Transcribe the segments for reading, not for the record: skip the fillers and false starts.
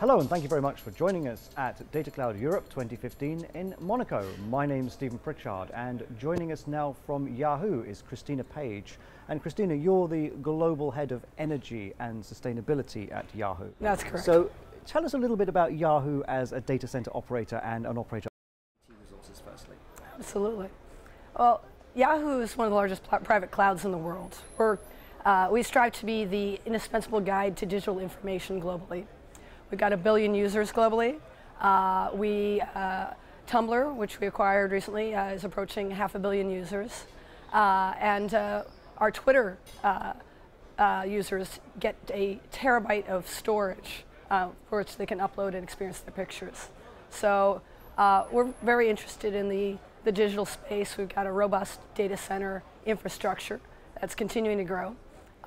Hello and thank you very much for joining us at Datacloud Europe 2015 in Monaco. My name is Stephen Pritchard and joining us now from Yahoo is Christina Page. And Christina, you're the Global Head of Energy and Sustainability at Yahoo. That's correct. So tell us a little bit about Yahoo as a data center operator and an operator of IT resources firstly. Absolutely. Well, Yahoo is one of the largest private clouds in the world. We strive to be the indispensable guide to digital information globally. We've got 1 billion users globally. Tumblr, which we acquired recently, is approaching 500 million users. Our Twitter users get a terabyte of storage for which they can upload and experience their pictures. So we're very interested in the digital space. We've got a robust data center infrastructure that's continuing to grow.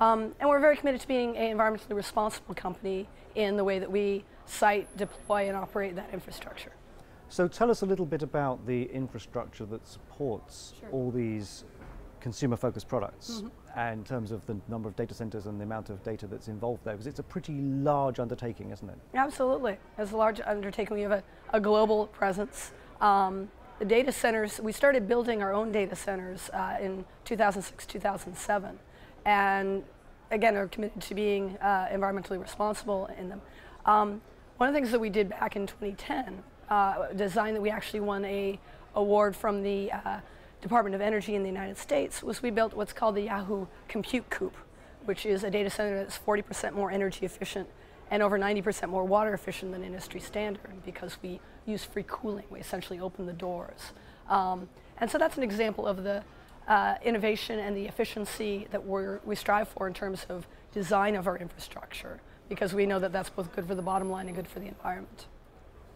And we're very committed to being an environmentally responsible company in the way that we site, deploy, and operate that infrastructure. So tell us a little bit about the infrastructure that supports all these consumer-focused products and in terms of the number of data centers and the amount of data that's involved there, because it's a pretty large undertaking, isn't it? Absolutely. It's a large undertaking. We have a global presence. The data centers, we started building our own data centers in 2006, 2007. And again, are committed to being environmentally responsible in them. One of the things that we did back in 2010, a design that we actually won an award from the Department of Energy in the United States, was we built what's called the Yahoo Compute Coop, which is a data center that's 40% more energy efficient and over 90% more water efficient than industry standard because we use free cooling. We essentially open the doors. And so that's an example of the innovation and the efficiency that we strive for in terms of design of our infrastructure, because we know that that's both good for the bottom line and good for the environment.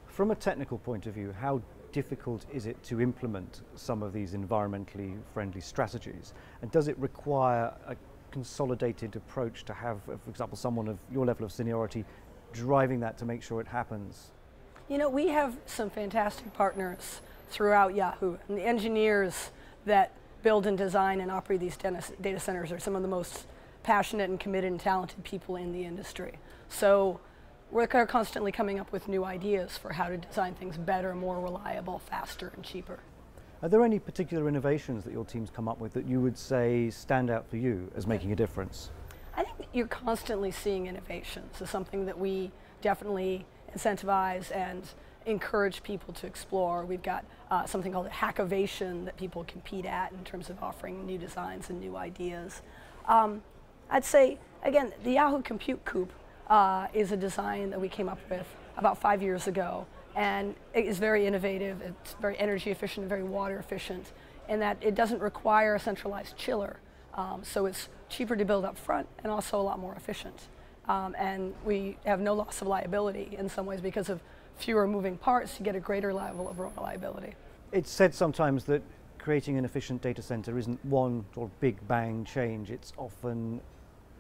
From a technical point of view, how difficult is it to implement some of these environmentally friendly strategies? And does it require a consolidated approach to have, for example, someone of your level of seniority driving that to make sure it happens? You know, we have some fantastic partners throughout Yahoo, and the engineers that build and design and operate these data centers are some of the most passionate and committed and talented people in the industry. So we're constantly coming up with new ideas for how to design things better, more reliable, faster, and cheaper. Are there any particular innovations that your teams come up with that you would say stand out for you as making a difference? I think you're constantly seeing innovations. It's something that we definitely incentivize and encourage people to explore. We've got something called a Hackavation that people compete at in terms of offering new designs and new ideas. I'd say, again, the Yahoo Compute Coop is a design that we came up with about 5 years ago, and it is very innovative. It's very energy efficient, very water efficient, in that it doesn't require a centralized chiller. So it's cheaper to build up front and also a lot more efficient. And we have no loss of liability in some ways because of fewer moving parts to get a greater level of reliability. It's said sometimes that creating an efficient data center isn't one sort of big bang change. It's often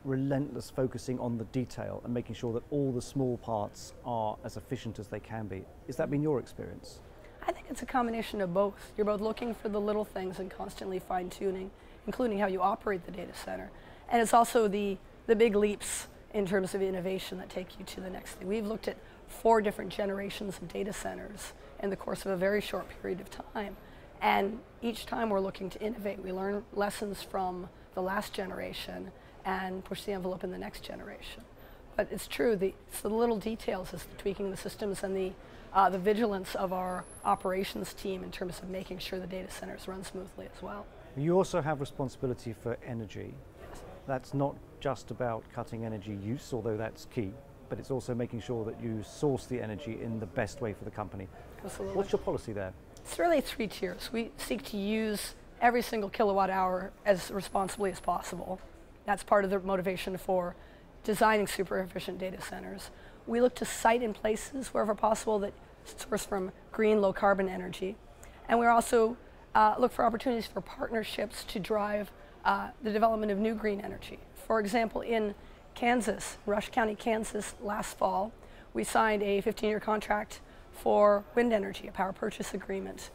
relentless focusing on the detail and making sure that all the small parts are as efficient as they can be. Has that been your experience? I think it's a combination of both. You're both looking for the little things and constantly fine-tuning, including how you operate the data center. And it's also the big leaps in terms of innovation that take you to the next thing. We've looked at 4 different generations of data centers in the course of a very short period of time. And each time we're looking to innovate, we learn lessons from the last generation and push the envelope in the next generation. But it's true, it's the little details, it's the tweaking the systems and the vigilance of our operations team in terms of making sure the data centers run smoothly as well. You also have responsibility for energy. Yes. That's not just about cutting energy use, although that's key, but it's also making sure that you source the energy in the best way for the company. Absolutely. What's your policy there? It's really 3 tiers. We seek to use every single kilowatt hour as responsibly as possible. That's part of the motivation for designing super efficient data centers. We look to site in places wherever possible that source from green, low carbon energy. And we also look for opportunities for partnerships to drive the development of new green energy. For example, in Kansas, Rush County, Kansas, last fall, we signed a 15-year contract for wind energy, a power purchase agreement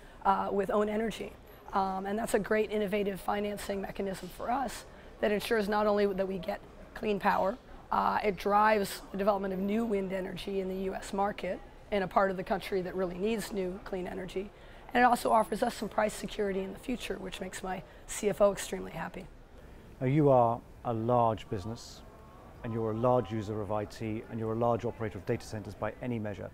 with Own Energy. And that's a great innovative financing mechanism for us that ensures not only that we get clean power, It drives the development of new wind energy in the U.S. market in a part of the country that really needs new clean energy. And it also offers us some price security in the future, which makes my CFO extremely happy. Now, you are a large business, and you're a large user of IT, and you're a large operator of data centers by any measure.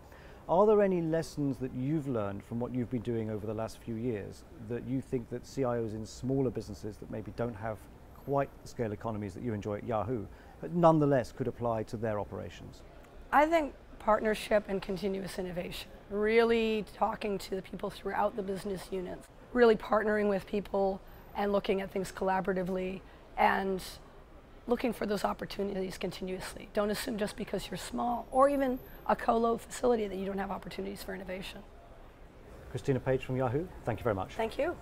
Are there any lessons that you've learned from what you've been doing over the last few years that you think that CIOs in smaller businesses that maybe don't have quite the scale economies that you enjoy at Yahoo, but nonetheless could apply to their operations? I think partnership and continuous innovation, really talking to the people throughout the business units, really partnering with people and looking at things collaboratively and looking for those opportunities continuously. Don't assume just because you're small or even a colo facility that you don't have opportunities for innovation. Christina Page from Yahoo, thank you very much. Thank you.